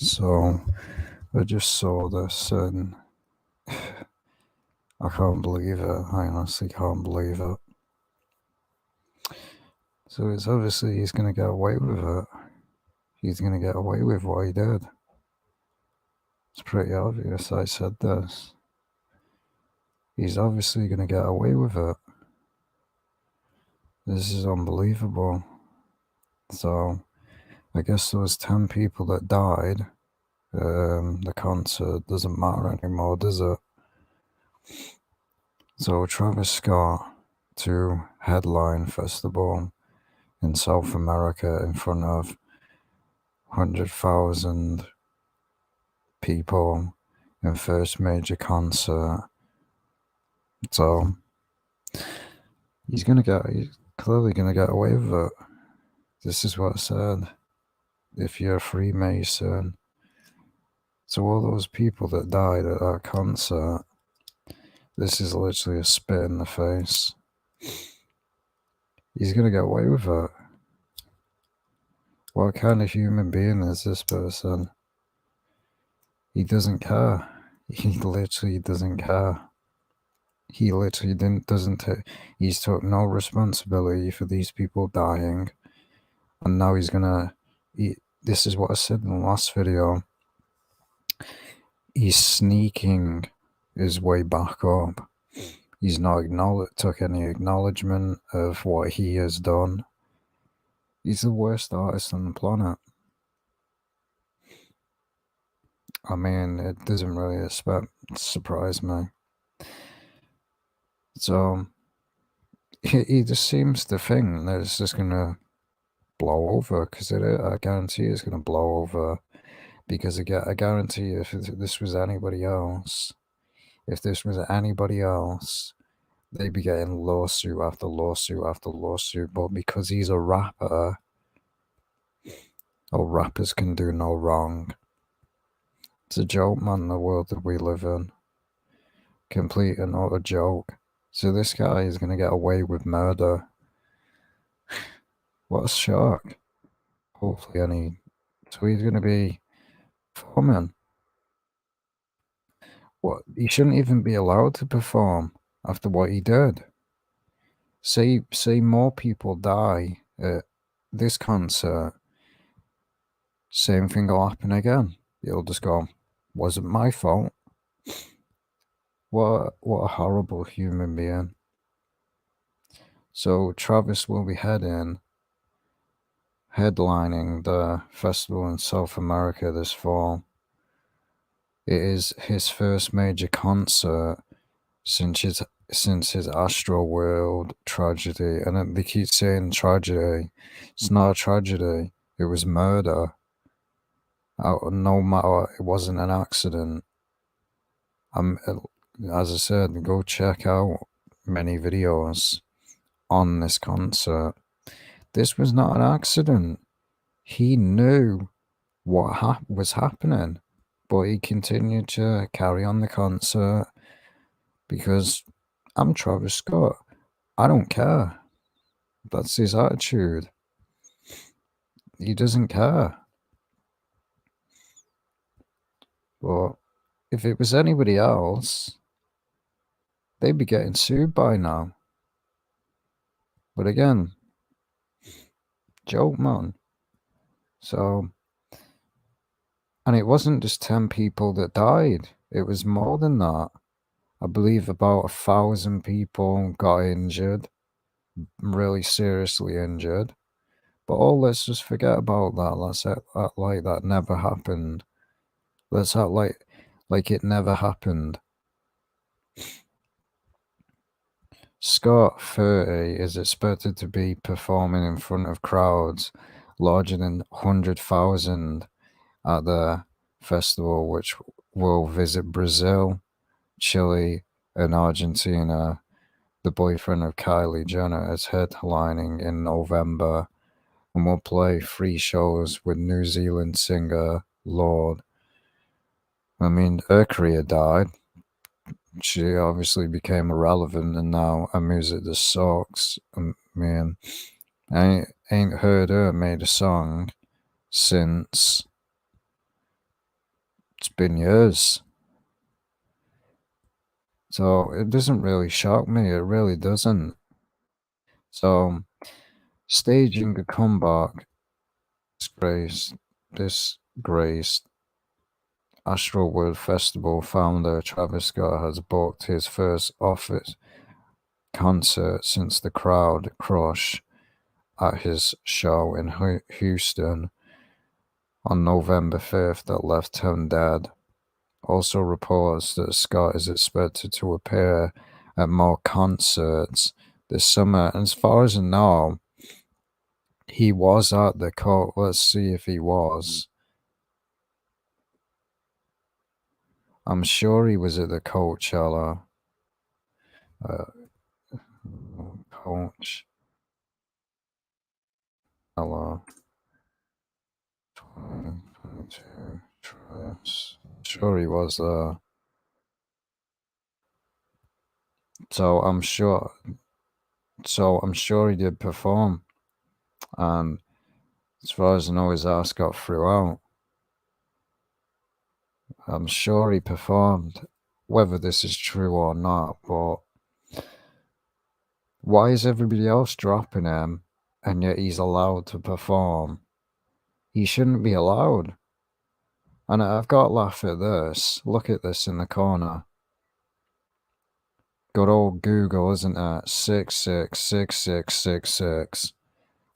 So I just saw this and I can't believe it. I honestly can't believe it. So it's obviously he's going to get away with it. He's going to get away with what he did. It's pretty obvious I said this. He's obviously going to get away with it. This is unbelievable. So I guess there was 10 people that died. The concert doesn't matter anymore, does it? So Travis Scott to headline festival in South America in front of 100,000 people in first major concert. So he's clearly gonna get away with it. This is what I said. If you're a Freemason, so all those people that died at that concert, this is literally a spit in the face. He's gonna get away with it. What kind of human being is this person? He doesn't care. He literally doesn't care. He literally he's took no responsibility for these people dying. And now he's gonna, this is what I said in the last video. He's sneaking his way back up. He's not took any acknowledgement of what he has done. He's the worst artist on the planet. I mean, it doesn't really surprise me. So he just seems to think that it's just gonna blow over, because I guarantee it's gonna blow over. Because I guarantee if this was anybody else, they'd be getting lawsuit after lawsuit after lawsuit. But because he's a rapper, all rappers can do no wrong. It's a joke, man, the world that we live in. Complete and utter joke. So this guy is going to get away with murder. What a shock. Hopefully so he's going to be performing. What? He shouldn't even be allowed to perform after what he did. Say more people die at this concert, same thing will happen again. You'll just go, wasn't my fault. What a horrible human being. So Travis will be headlining the festival in South America this fall. It is his first major concert since his Astroworld tragedy. And they keep saying tragedy. It's not a tragedy. It was murder. No matter, it wasn't an accident. As I said, go check out many videos on this concert. This was not an accident. He knew what was happening, but he continued to carry on the concert because I'm Travis Scott. I don't care. That's his attitude. He doesn't care. But if it was anybody else, they'd be getting sued by now. But again, joke, man. So, and it wasn't just 10 people that died. It was more than that. I believe about 1,000 people got injured, really seriously injured. But let's just forget about that. Let's act like that never happened. Let's act like it never happened. Scott, 30, is expected to be performing in front of crowds larger than 100,000 at the festival, which will visit Brazil, Chile, and Argentina. The boyfriend of Kylie Jenner is headlining in November and will play 3 shows with New Zealand singer Lorde. I mean, her career died. She obviously became irrelevant, and now her music just sucks. I mean, I ain't heard her made a song since It's been years. So it doesn't really shock me. It really doesn't. So staging a comeback, disgraced Astroworld Festival founder Travis Scott has booked his first office concert since the crowd crush at his show in Houston on November 5th that left him dead. Also reports that Scott is expected to appear at more concerts this summer. And as far as I know, he was at the let's see if he was. I'm sure he was at the Coachella. Coachella. Hello. 2022 Travis. Sure he was there. So I'm sure he did perform. And as far as I know, his ass got through out. I'm sure he performed, whether this is true or not, but why is everybody else dropping him and yet he's allowed to perform? He shouldn't be allowed. And I've got to laugh at this. Look at this in the corner. Good old Google, isn't it? 666666.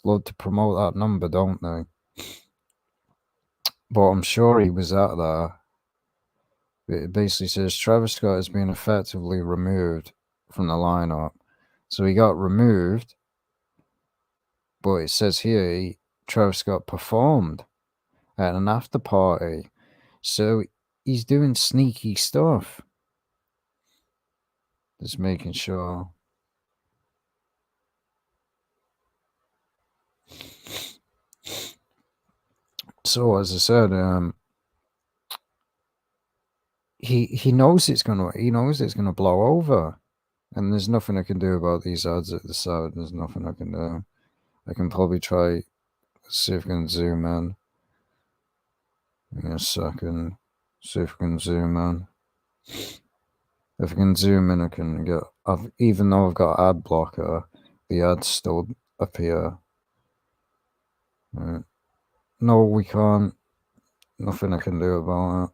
Love to promote that number, don't they? But I'm sure he was out there. It basically says Travis Scott has been effectively removed from the lineup. So he got removed, but it says here Travis Scott performed at an after party. So he's doing sneaky stuff. Just making sure. So as I said, he knows it's gonna blow over, and there's nothing I can do about these ads at the side. There's nothing I can do. I can probably try see if I can zoom in. Give me a second. See if I can zoom in. If I can zoom in, I can get. Even though I've got ad blocker, the ads still appear. Right. No, we can't. Nothing I can do about it.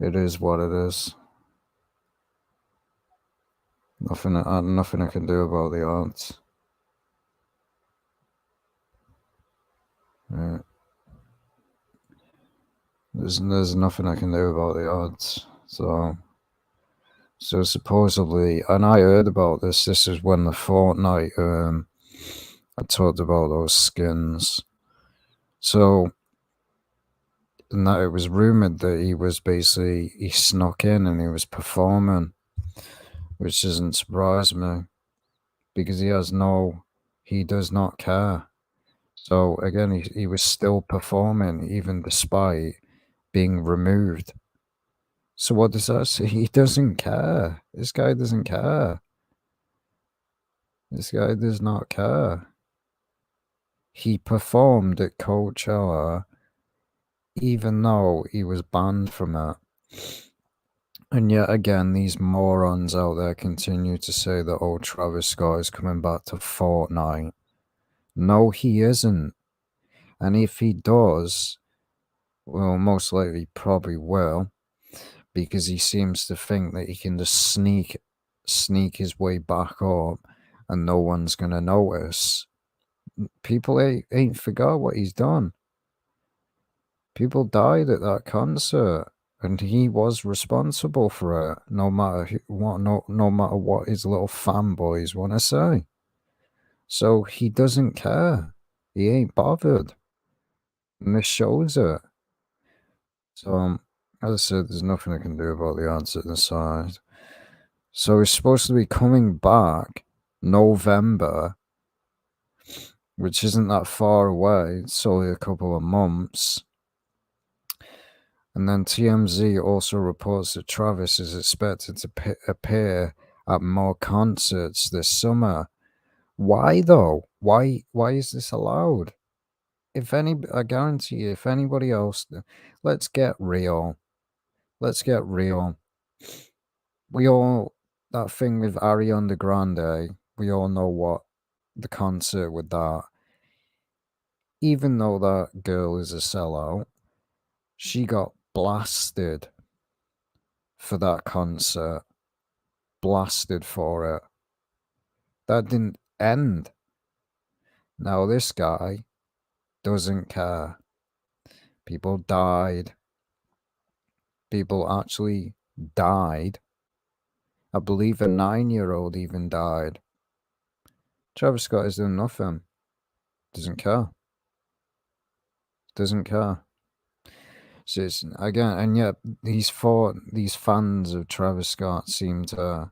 It is what it is. Nothing I can do about the ads. Right. There's nothing I can do about the ads. So supposedly, and I heard about this. This is when the Fortnite. I talked about those skins. So, and that it was rumored that he snuck in and he was performing, which doesn't surprise me because he does not care. So again, he was still performing even despite being removed. So what does that say? He doesn't care. This guy doesn't care. This guy does not care. He performed at Coachella even though he was banned from it. And yet again, these morons out there continue to say that, oh, Travis Scott is coming back to Fortnite. No, he isn't. And if he does, well, most likely probably will, because he seems to think that he can just sneak his way back up and no one's going to notice. People ain't forgot what he's done. People died at that concert, and he was responsible for it. No matter what his little fanboys want to say. So he doesn't care. He ain't bothered, and this shows it. So, as I said, there's nothing I can do about the odds at the side. So he's supposed to be coming back November, which isn't that far away. It's only a couple of months. And then TMZ also reports that Travis is expected to appear at more concerts this summer. Why though? Why is this allowed? I guarantee you, if anybody else, let's get real. let's get real. We all, that thing with Ariana Grande, we all know what the concert with that. Even though that girl is a sellout, she got blasted for that concert. Blasted for it. That didn't end. Now this guy doesn't care. People died. People actually died. I believe a 9-year-old even died. Travis Scott is doing nothing. Doesn't care. Doesn't care. So it's, again, and yet these fans of Travis Scott seem to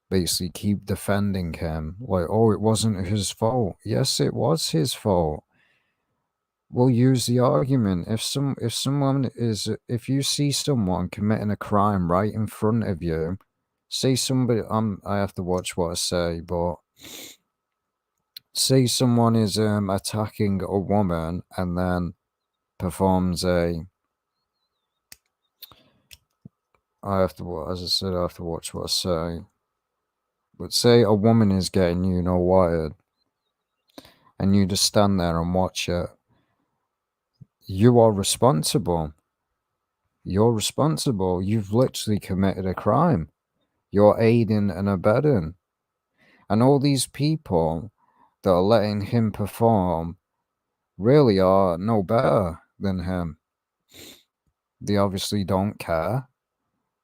basically keep defending him. Like, oh, it wasn't his fault. Yes, it was his fault. We'll use the argument. If you see someone committing a crime right in front of you, say somebody, I have to watch what I say, but say someone is attacking a woman and then performs a, as I said, I have to watch what I say. But say a woman is getting, wired, and you just stand there and watch it. You are responsible. You're responsible. You've literally committed a crime. You're aiding and abetting. And all these people that are letting him perform really are no better than him. They obviously don't care.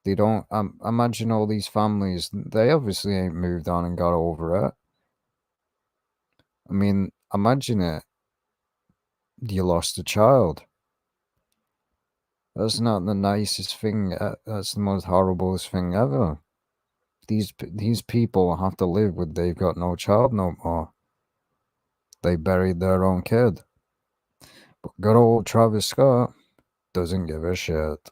They don't. Imagine all these families, they obviously ain't moved on and got over it. I mean, imagine it. You lost a child. That's not the nicest thing. That's the most horriblest thing ever. These people have to live with they've got no child no more. They buried their own kid. But good old Travis Scott doesn't give a shit.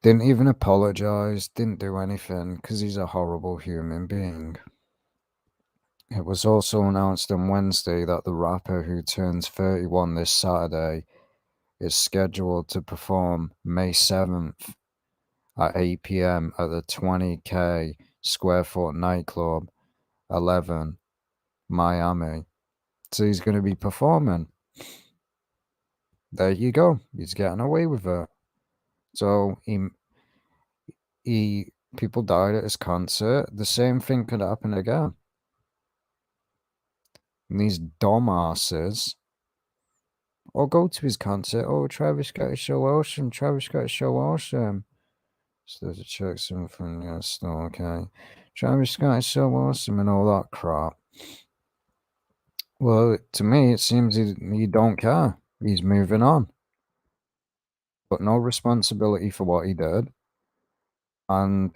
Didn't even apologize, didn't do anything, because he's a horrible human being. It was also announced on Wednesday that the rapper who turns 31 this Saturday is scheduled to perform May 7th at 8 p.m. at the 20K square foot nightclub, 11, Miami. So he's going to be performing. There you go. He's getting away with it. So people died at his concert. The same thing could happen again. And these dumbasses, or go to his concert. Oh, Travis Scott is so awesome. Travis Scott is so awesome. So there's a check something. Yeah, still okay. Travis Scott is so awesome and all that crap. Well, to me, it seems he don't care. He's moving on. But no responsibility for what he did. And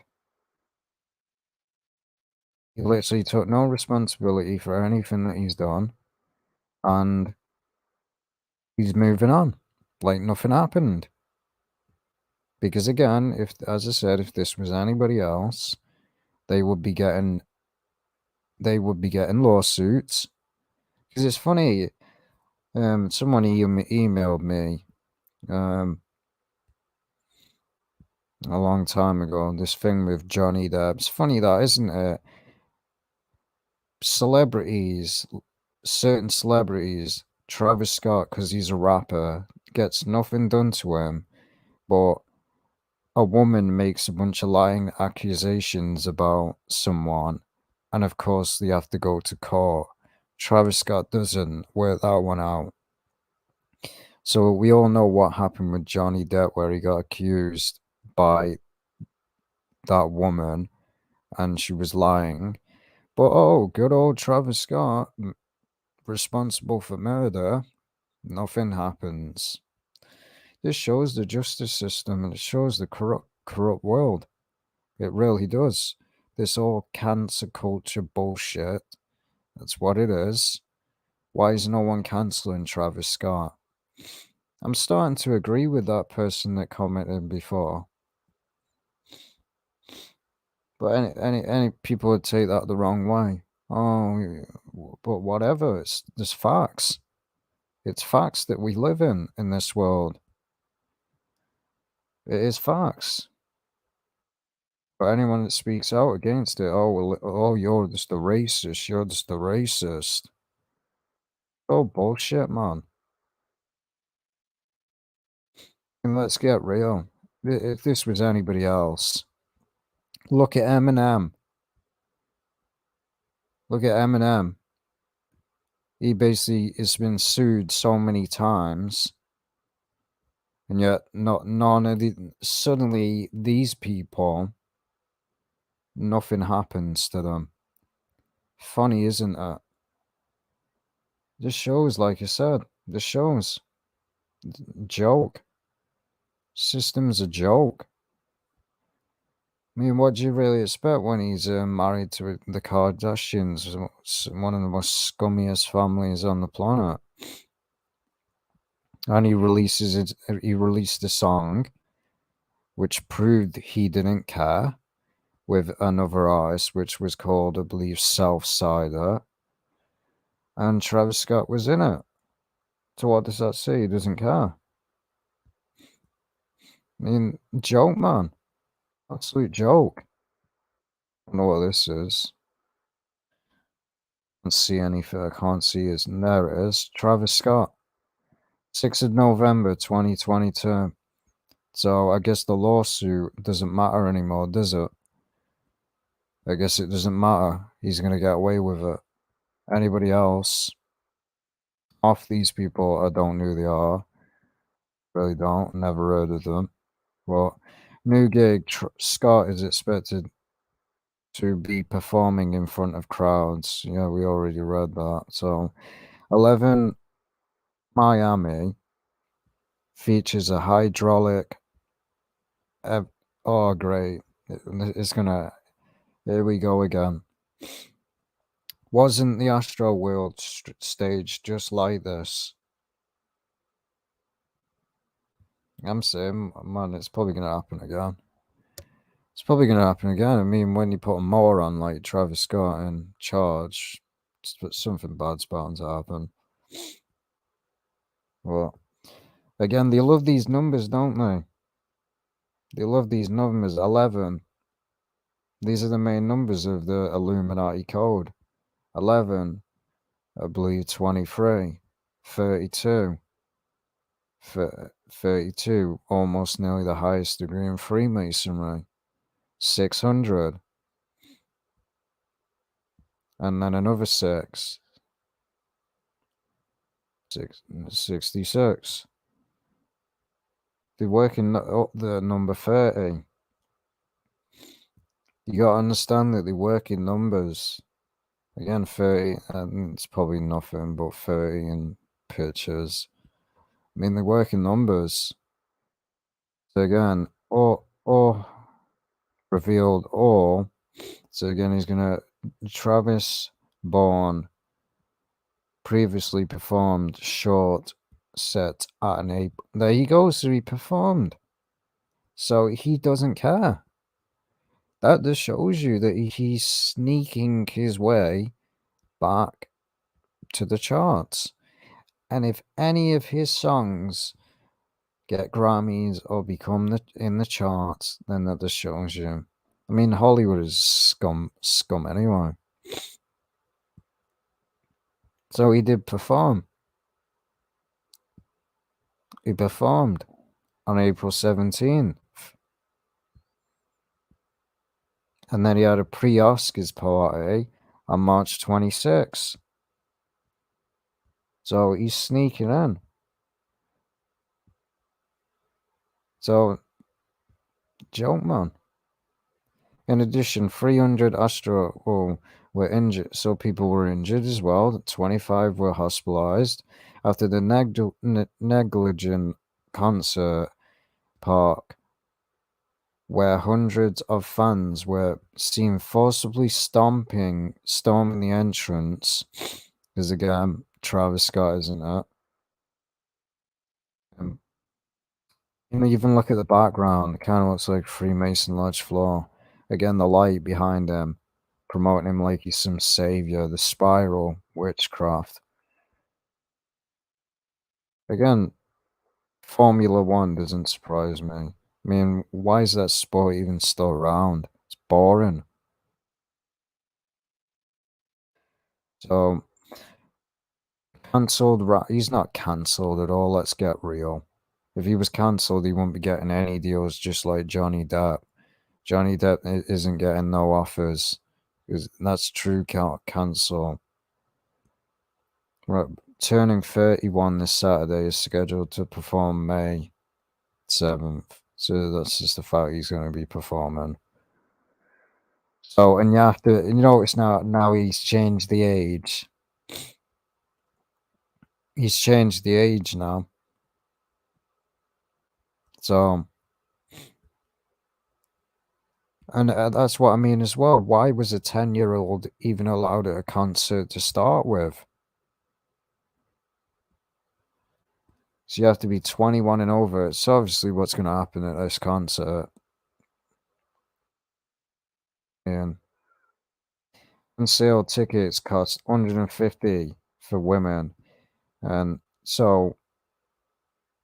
he literally took no responsibility for anything that he's done. And he's moving on. Like nothing happened. Because again, as I said, if this was anybody else, they would be getting lawsuits. Because it's funny, someone emailed me a long time ago, this thing with Johnny Depp. It's funny that, isn't it? Certain celebrities, Travis Scott, because he's a rapper, gets nothing done to him, but a woman makes a bunch of lying accusations about someone, and of course they have to go to court. Travis Scott doesn't work that one out. So we all know what happened with Johnny Depp, where he got accused by that woman and she was lying. But oh, good old Travis Scott, responsible for murder, nothing happens. This shows the justice system and it shows the corrupt world. It really does. This all cancer culture bullshit. That's what it is. Why is no one cancelling Travis Scott? I'm starting to agree with that person that commented before. But any people would take that the wrong way. Oh, but whatever. There's facts. It's facts that we live in this world. It is facts. But anyone that speaks out against it, oh, well, oh, you're just a racist. You're just a racist. Oh, bullshit, man. And let's get real. If this was anybody else, look at Eminem. Look at Eminem. He basically has been sued so many times, and yet not none of the suddenly these people, nothing happens to them. Funny, isn't it? This shows, like I said, this shows joke. System's a joke. I mean, what do you really expect when he's married to the Kardashians, one of the most scummiest families on the planet? And he released a song which proved he didn't care with another artist, which was called, I believe, Southsider, and Travis Scott was in it. So what does that say? He doesn't care. I mean, joke, man. Absolute joke. I don't know what this is. I can't see anything. I can't see his. There it is. Travis Scott. 6th of November 2022. So I guess the lawsuit doesn't matter anymore, does it? I guess it doesn't matter. He's going to get away with it. Anybody else? Half these people, I don't know who they are. Really don't. Never heard of them. Well, new gig. Scott is expected to be performing in front of crowds. Yeah, we already read that. So, 11 Miami features a hydraulic. Oh, great. It's gonna. Here we go again. Wasn't the Astro World stage just like this? I'm saying, man, it's probably gonna happen again. It's probably gonna happen again. I mean, when you put a moron like Travis Scott in charge, something bad's bound to happen. Well, again, they love these numbers, don't they? They love these numbers. 11. These are the main numbers of the Illuminati code. 11, I believe 23, 32, 32, almost nearly the highest degree in Freemasonry. 600, and then another 66. They're working up the number 30. You gotta understand that they work in numbers. Again, 30, and it's probably nothing but 30 in pictures. I mean, they work in numbers. So again, or revealed all. So again, he's gonna Travis Bourne previously performed short set at an April. There he goes. So he performed. So he doesn't care. That just shows you that he's sneaking his way back to the charts. And if any of his songs get Grammys or become in the charts, then that just shows you. I mean, Hollywood is scum anyway. So he did perform. He performed on April 17th. And then he had a pre-Oscars party on March 26th. So he's sneaking in. So, joke, man. In addition, 300 Astro were injured. So people were injured as well. 25 were hospitalized after the negligent concert park, where hundreds of fans were seen forcibly storming the entrance. Because again, Travis Scott, isn't it? Even look at the background. It kind of looks like Freemason Lodge floor. Again, the light behind him, promoting him like he's some savior. The spiral, witchcraft. Again, Formula One doesn't surprise me. I mean, why is that sport even still around? It's boring. So, cancelled, he's not cancelled at all, let's get real. If he was cancelled, he wouldn't be getting any deals just like Johnny Depp. Johnny Depp isn't getting no offers. That's true cancel. Right, turning 31 this Saturday is scheduled to perform May 7th. So that's just the fact he's going to be performing. So, and you have to, you notice now he's changed the age. He's changed the age now. So, and that's what I mean as well. Why was a 10-year-old even allowed at a concert to start with? So you have to be 21 and over. It's obviously what's going to happen at this concert. And sale tickets cost 150 for women. And so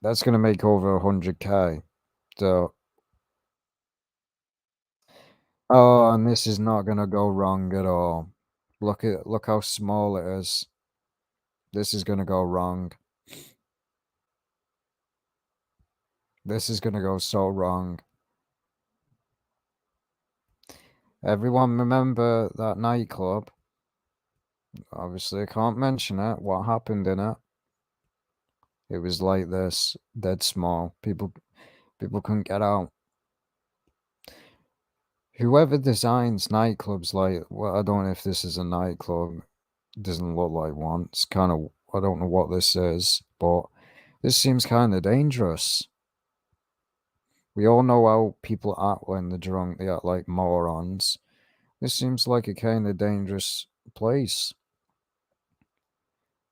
that's going to make over 100K. So, oh, and this is not going to go wrong at all. Look how small it is. This is going to go wrong. This is going to go so wrong. Everyone remember that nightclub? Obviously, I can't mention it. What happened in it? It was like this, dead small. People couldn't get out. Whoever designs nightclubs, like, well, I don't know if this is a nightclub. It doesn't look like one. It's kind of, I don't know what this is, but this seems kind of dangerous. We all know how people act when they're drunk. They act like morons. This seems like a kind of dangerous place.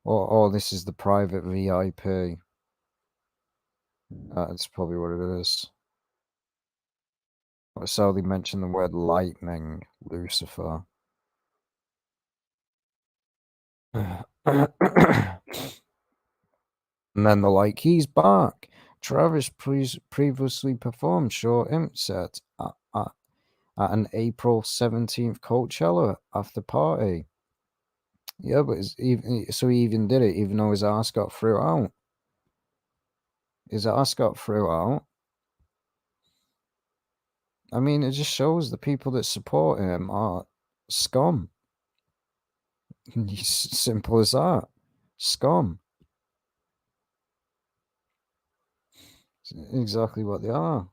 Oh, this is the private VIP. That's probably what it is. So they mentioned the word lightning, Lucifer. And then they're like, he's back. Travis previously performed short imp set at an April 17th Coachella after party. Yeah, but so he even did it, even though his ass got through out. His ass got through out. I mean, it just shows the people that support him are scum. Simple as that. Scum. Exactly what they are.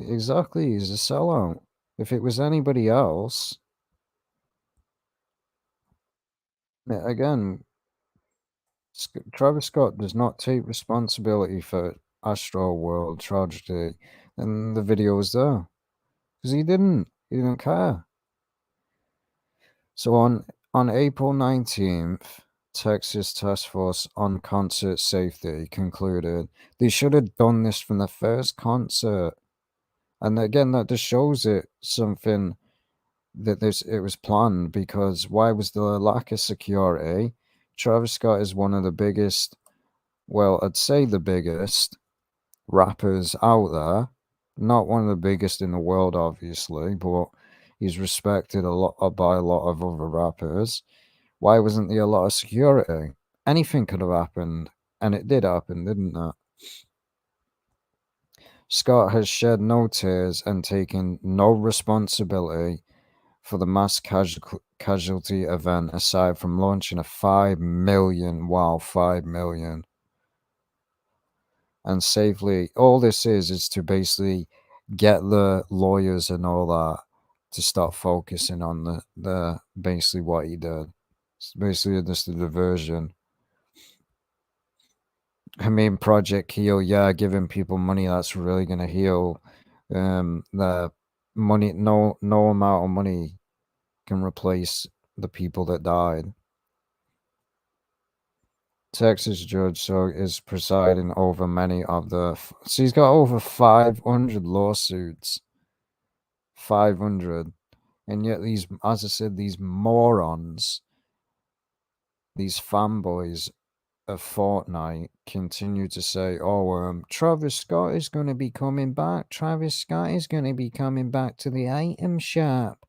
Exactly, he's a sellout. If it was anybody else, again, Travis Scott does not take responsibility for Astro World tragedy, and the video was there because he didn't. He didn't care. So on April 19th, Texas Task Force on Concert Safety concluded they should have done this from the first concert. And again, that just shows it something that it was planned, because why was there a lack of security? Travis Scott is one of the biggest, well, I'd say the biggest rappers out there. Not one of the biggest in the world, obviously, but he's respected a lot by a lot of other rappers. Why wasn't there a lot of security? Anything could have happened, and it did happen, didn't it? Scott has shed no tears and taken no responsibility for the mass casualty event, aside from launching a 5 million, wow, 5 million, and safely. All this is to basically get the lawyers and all that to start focusing on the basically what he did. It's basically just a diversion. I mean, Project Heal, yeah, giving people money, that's really gonna heal. The money, no amount of money can replace the people that died. Texas judge is presiding over many of the. So he's got over 500 lawsuits. 500. And yet these, as I said, these morons, these fanboys a fortnight, continue to say, "Oh, Travis Scott is going to be coming back. Travis Scott is going to be coming back to the item shop.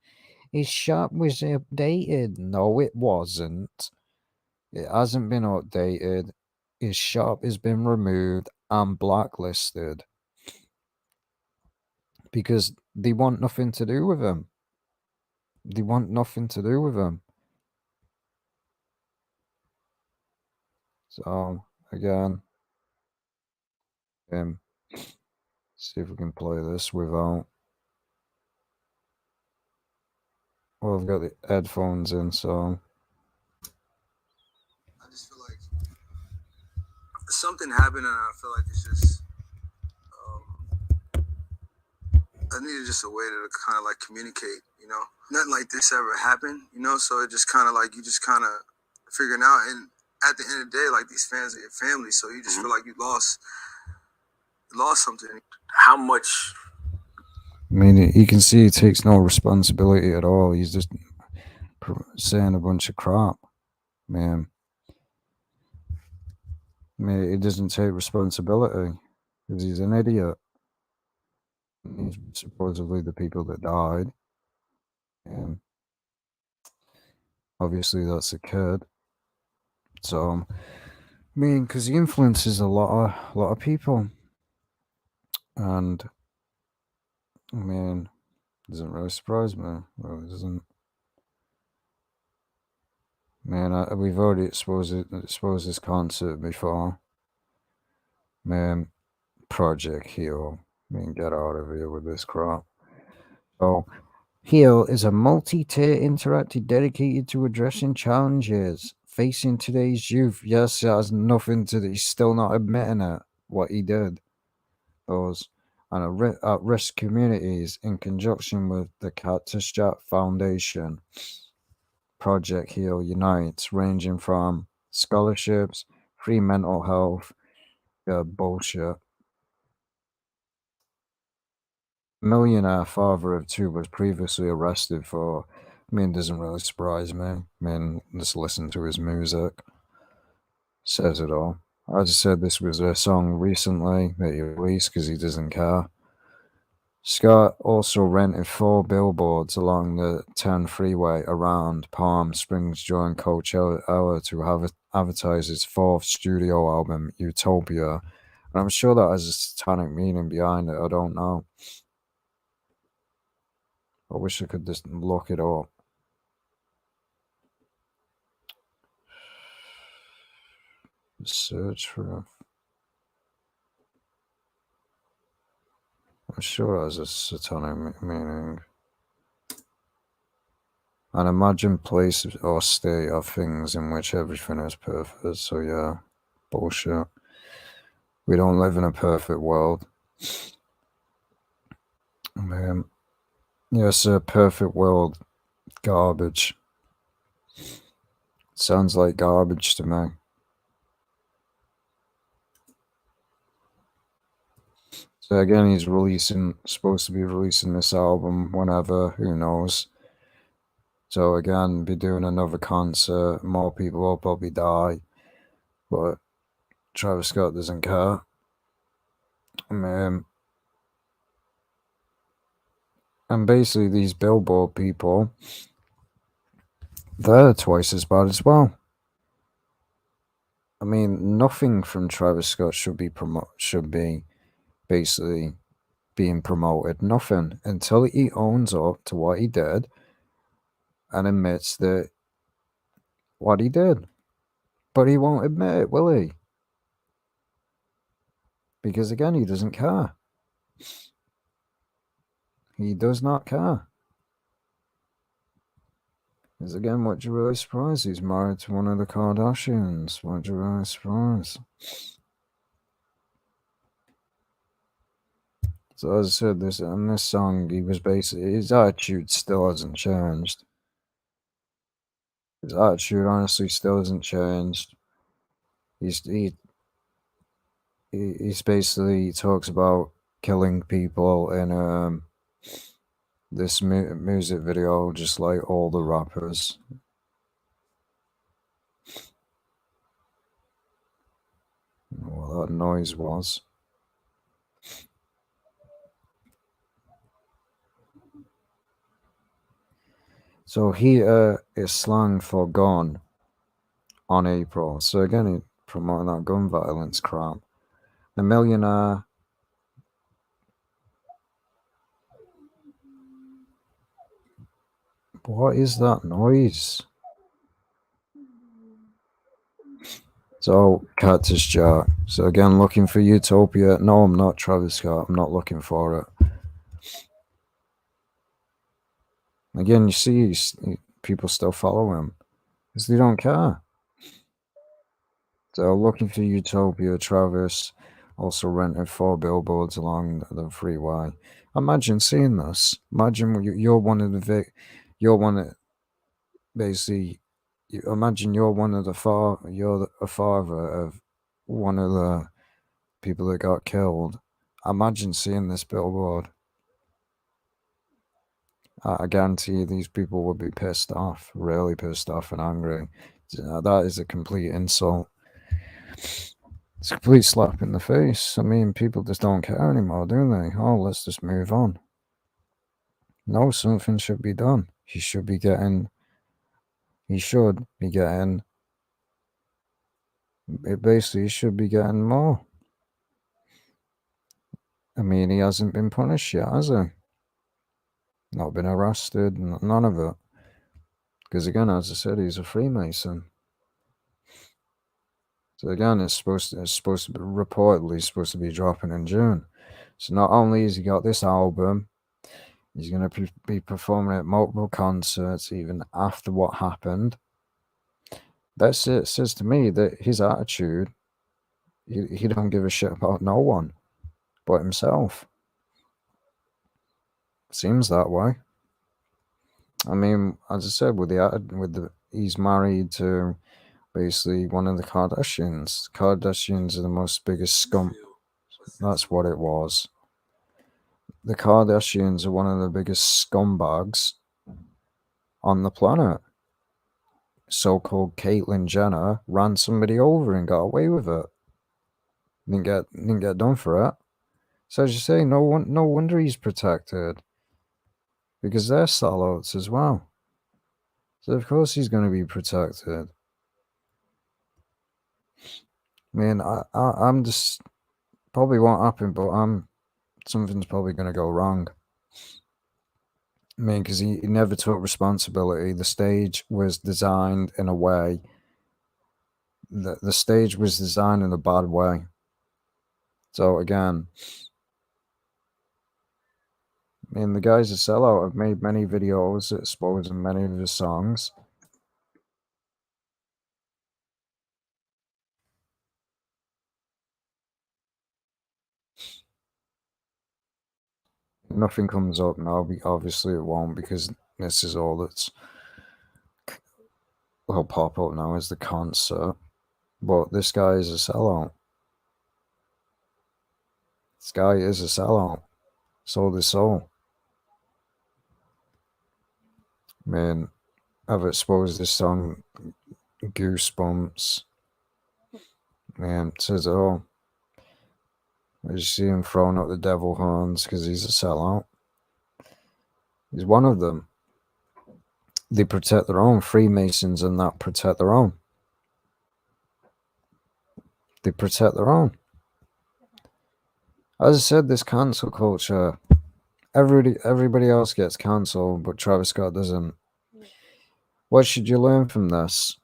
His shop was updated." No, it wasn't. It hasn't been updated. His shop has been removed and blacklisted because they want nothing to do with him. They want nothing to do with him. So again, um, see if we can play this without. Well, I've got the headphones in, so. I just feel like something happened, and I feel like it's just. I needed just a way to kind of like communicate, you know. Nothing like this ever happened, you know. So it just kind of like you just kind of figuring out, and at the end of the day, like these fans are your family, so you just feel like you lost something. How much? I mean, you can see he takes no responsibility at all. He's just saying a bunch of crap, man. I mean, he doesn't take responsibility because he's an idiot. He's supposedly the people that died. And obviously, that's a kid. So, I mean, because he influences a lot of people, and I mean, it doesn't really surprise me. Well, it doesn't. Man, we've already exposed this concert before. Man, Project Heal. I mean, get out of here with this crap. So, Heal is a multi-tier interactive dedicated to addressing challenges facing today's youth. Yes, it has nothing to do. He's still not admitting it, what he did. Those and at-risk communities in conjunction with the Cactus Jack Foundation. Project Heal unites, ranging from scholarships, free mental health, bullshit. Millionaire father of two was previously arrested for. I mean, doesn't really surprise me. I mean, just listen to his music. Says it all. I just said this was a song recently that he released because he doesn't care. Scott also rented 4 billboards along the 10 freeway around Palm Springs during Coachella to have advertise his 4th studio album, Utopia. And I'm sure that has a satanic meaning behind it. I don't know. I wish I could just look it up. Search for. I'm sure it has a satanic meaning. An imagined place or state of things in which everything is perfect. So yeah, bullshit. We don't live in a perfect world. Yes, a perfect world. Garbage. Sounds like garbage to me. So again, he's supposed to be releasing this album whenever, who knows. So again, be doing another concert, more people will probably die, but Travis Scott doesn't care. And basically these Billboard people, they're twice as bad as well. I mean, nothing from Travis Scott should be basically being promoted. Nothing until he owns up to what he did and admits that what he did. But he won't admit it, will he? Because again, he doesn't care. He does not care. Because again, what you really surprised? He's married to one of the Kardashians. What you really surprised? So as I said, this song, he was basically his attitude still hasn't changed. His attitude honestly still hasn't changed. He's basically talks about killing people in this music video, just like all the rappers. what that noise was. So here is slang for gone on April. So again, it promoting that gun violence crap. The millionaire. What is that noise? So, Cactus Jack. So again, looking for Utopia. No, I'm not Travis Scott. I'm not looking for it. Again, you see, people still follow him because they don't care. So, looking for Utopia, Travis also rented 4 billboards along the freeway. Imagine seeing this. Imagine you're one of the you're one of basically. Imagine you're one of a father of one of the people that got killed. Imagine seeing this billboard. I guarantee you these people would be pissed off, really pissed off and angry. That is a complete insult. It's a complete slap in the face. I mean, people just don't care anymore, do they? Oh, let's just move on. No, something should be done. He should be getting. It basically should be getting more. I mean, he hasn't been punished yet, has he? Not been arrested, none of it. Because again, as I said, he's a Freemason. So again, it's supposed to be reportedly supposed to be dropping in June. So not only has he got this album, he's going to be performing at multiple concerts even after what happened. That's it. It says to me that his attitude, he don't give a shit about no one but himself. Seems that way. I mean, as I said, he's married to basically one of the Kardashians. Kardashians are the most biggest scum. That's what it was. The Kardashians are one of the biggest scumbags on the planet. So-called Caitlyn Jenner ran somebody over and got away with it. Didn't get done for it. So as you say, no wonder he's protected. Because they're sellouts as well. So of course he's going to be protected. I mean, I'm just probably won't happen, but something's probably going to go wrong. I mean, because he never took responsibility. The stage was designed in a way. The stage was designed in a bad way. So again, I mean, the guy's a sellout. I've made many videos exposing many of his songs. Nothing comes up now. Obviously, it won't because this is all that's will pop up now is the concert. But this guy is a sellout. This guy is a sellout. Sold his soul. I mean, I've exposed this song, Goosebumps. Man, says it all. I just see him throwing up the devil horns because he's a sellout. He's one of them. They protect their own. Freemasons and that protect their own. They protect their own. As I said, this cancel culture, everybody else gets cancelled, but Travis Scott doesn't. What should you learn from this?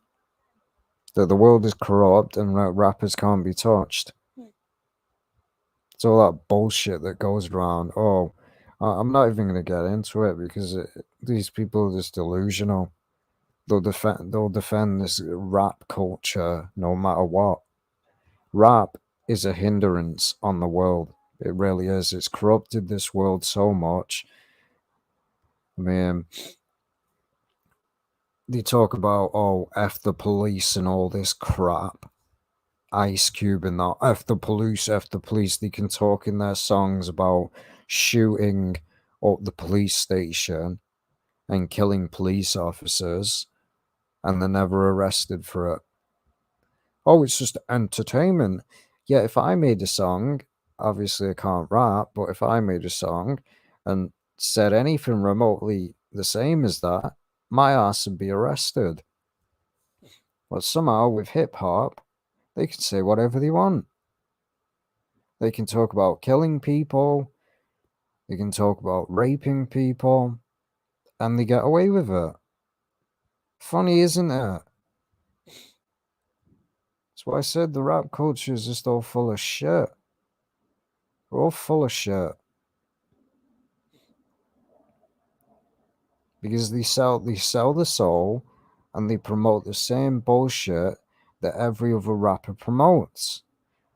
That the world is corrupt and rappers can't be touched. It's all that bullshit that goes around. Oh, I'm not even going to get into it because these people are just delusional. They'll defend this rap culture no matter what. Rap is a hindrance on the world. It really is. It's corrupted this world so much. I mean, they talk about, oh, F the police and all this crap. Ice Cube and that. F the police, F the police. They can talk in their songs about shooting up the police station and killing police officers, and they're never arrested for it. Oh, it's just entertainment. Yeah, if I made a song, obviously I can't rap, but if I made a song and said anything remotely the same as that, my ass would be arrested. But somehow with hip hop, they can say whatever they want. They can talk about killing people, they can talk about raping people, and they get away with it. Funny, isn't it? That's why I said the rap culture is just all full of shit. We're all full of shit. Because they sell the soul and they promote the same bullshit that every other rapper promotes.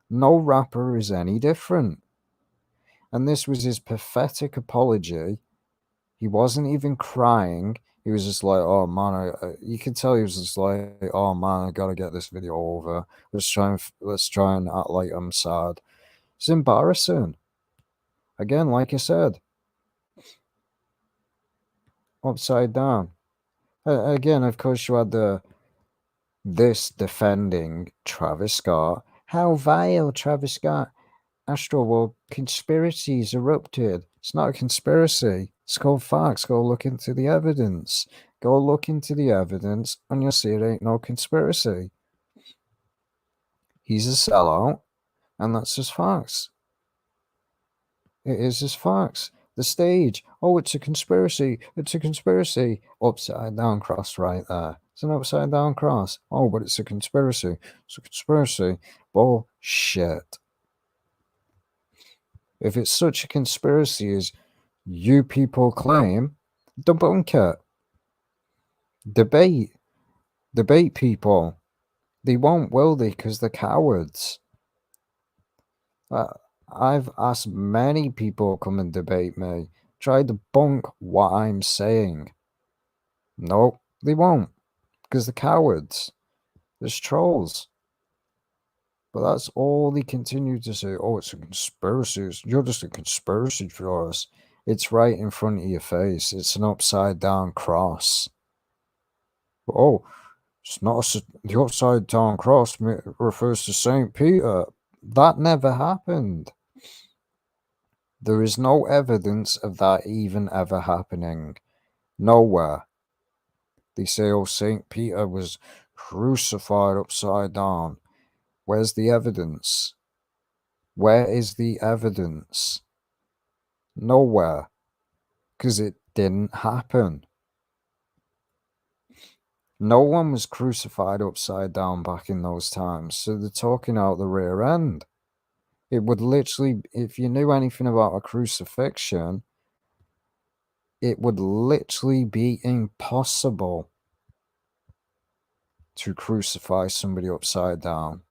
No rapper is any different. And this was his pathetic apology. He wasn't even crying. He was just like, "Oh man," you could tell he was just like, "Oh man, I gotta get this video over. Let's try and act like I'm sad." It's embarrassing. Again, like I said, upside down. Again, of course, you had this defending Travis Scott. How vile, Travis Scott. Astroworld conspiracies erupted. It's not a conspiracy. It's called facts. Go look into the evidence. Go look into the evidence and you'll see it ain't no conspiracy. He's a sellout, and that's just facts. It is just facts. The stage. Oh, it's a conspiracy. It's a conspiracy. Upside down cross right there. It's an upside down cross. Oh, but it's a conspiracy. It's a conspiracy. Bullshit. If it's such a conspiracy as you people claim, debunk it. Debate. Debate people. They won't, will they? Because they're cowards. I've asked many people come and debate me. Try to debunk what I'm saying. No, they won't. Because they're cowards. There's trolls. But that's all they continue to say. Oh, it's a conspiracy. You're just a conspiracy theorist. It's right in front of your face. It's an upside down cross. Oh, it's not the upside down cross refers to St. Peter. That never happened. There is no evidence of that even ever happening. Nowhere. They say, oh, St. Peter was crucified upside down. Where's the evidence? Where is the evidence? Nowhere. Because it didn't happen. No one was crucified upside down back in those times, so they're talking out the rear end. It would literally, if you knew anything about a crucifixion, it would literally be impossible to crucify somebody upside down.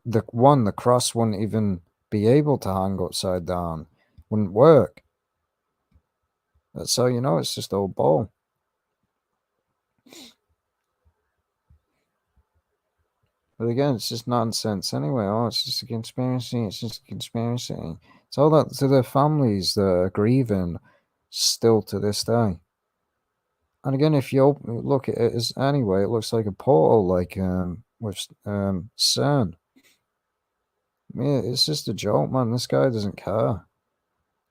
The cross wouldn't even be able to hang upside down. Wouldn't work. That's how you know it's just old bull. But again, it's just nonsense anyway. Oh, it's just a conspiracy. It's just a conspiracy. Tell that to the families that are grieving still to this day. And again, if you look at it as anyway, it looks like a portal, like with CERN. Yeah, it's just a joke, man. This guy doesn't care.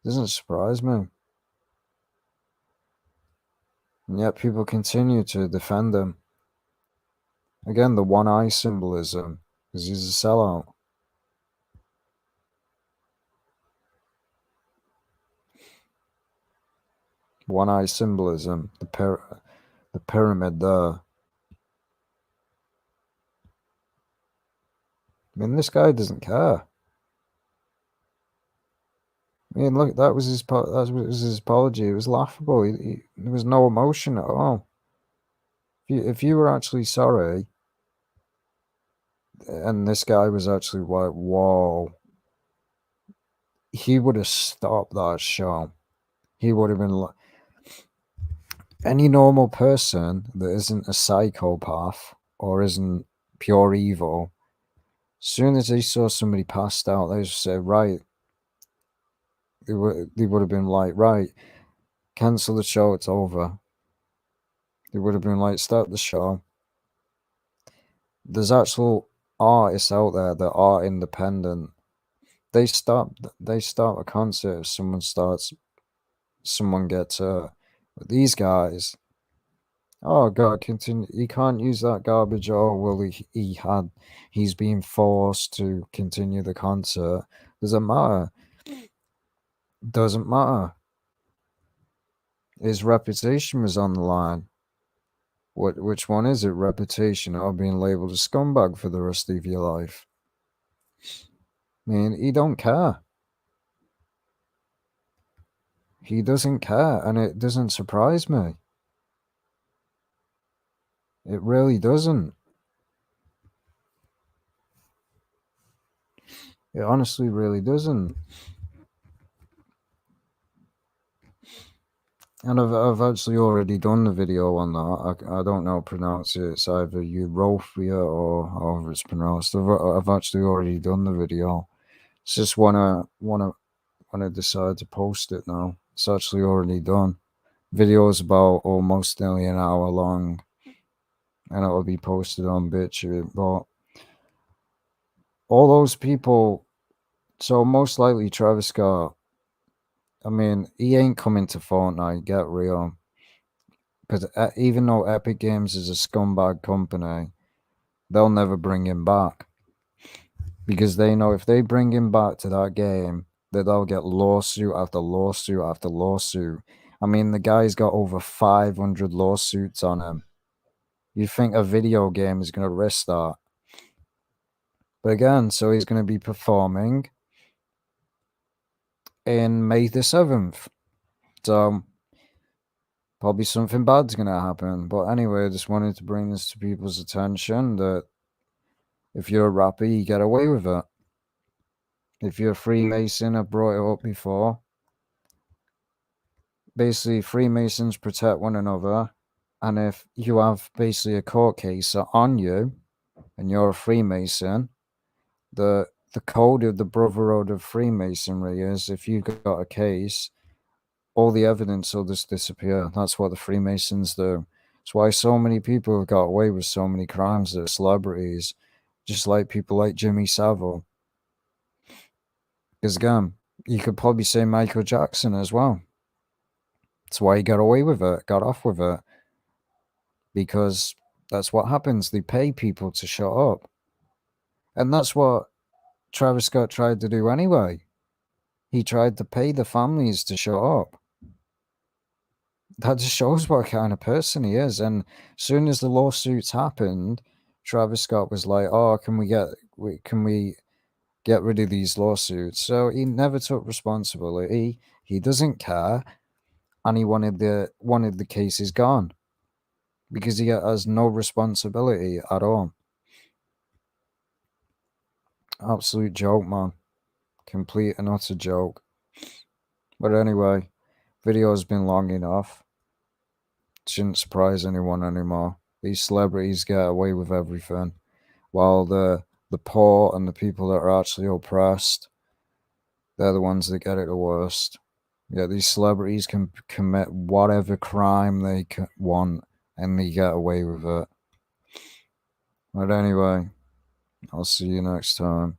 Doesn't surprise me. And yet people continue to defend him. Again, the one eye symbolism, because he's a sellout. One eye symbolism, the pyramid there. I mean, this guy doesn't care. I mean, look, that was his apology. It was laughable. There was no emotion at all. If you were actually sorry, and this guy was actually like, whoa, he would have stopped that show. He would have been like, any normal person that isn't a psychopath or isn't pure evil, as soon as they saw somebody passed out, they just say, right, they would have been like, right, cancel the show, it's over. They would have been like, start the show. There's actual artists out there that are independent. They start a concert if someone gets hurt. But these guys, oh God, continue. He can't use that garbage. Oh well, he's being forced to continue the concert. Doesn't matter. Doesn't matter. His reputation was on the line. Which one is it? Reputation or being labeled a scumbag for the rest of your life? I mean, he don't care. He doesn't care, and it doesn't surprise me. It really doesn't. It honestly really doesn't. And I've actually already done the video on that. I don't know how to pronounce it. It's either Euphia or however it's pronounced. I've actually already done the video. It's just when I decide to post it now. It's actually already done. Video's about almost nearly an hour long, and it'll be posted on BitChute. But all those people, so most likely Travis Scott, I mean, he ain't coming to Fortnite, get real. Because even though Epic Games is a scumbag company, they'll never bring him back. Because they know if they bring him back to that game, that they'll get lawsuit after lawsuit after lawsuit. I mean, the guy's got over 500 lawsuits on him. You think a video game is going to risk that? But again, so he's going to be performing in May the 7th. So probably something bad's going to happen. But anyway, I just wanted to bring this to people's attention that if you're a rapper, you get away with it. If you're a Freemason, I've brought it up before. Basically, Freemasons protect one another. And if you have basically a court case on you and you're a Freemason, the code of the Brotherhood of Freemasonry is if you've got a case, all the evidence will just disappear. That's what the Freemasons do. It's why so many people have got away with so many crimes that are celebrities, just like people like Jimmy Savile. Because again, you could probably say Michael Jackson as well. That's why he got away with it, got off with it. Because that's what happens. They pay people to shut up. And that's what Travis Scott tried to do anyway. He tried to pay the families to shut up. That just shows what kind of person he is. And as soon as the lawsuits happened, Travis Scott was like, "Oh, can we get rid of these lawsuits?" So he never took responsibility. He doesn't care, and he wanted the cases gone because he has no responsibility at all. Absolute joke, man. Complete and utter joke. But anyway, video has been long enough. Shouldn't surprise anyone anymore. These celebrities get away with everything, while the poor and the people that are actually oppressed, they're the ones that get it the worst. Yeah, these celebrities can commit whatever crime they want, and they get away with it. But anyway, I'll see you next time.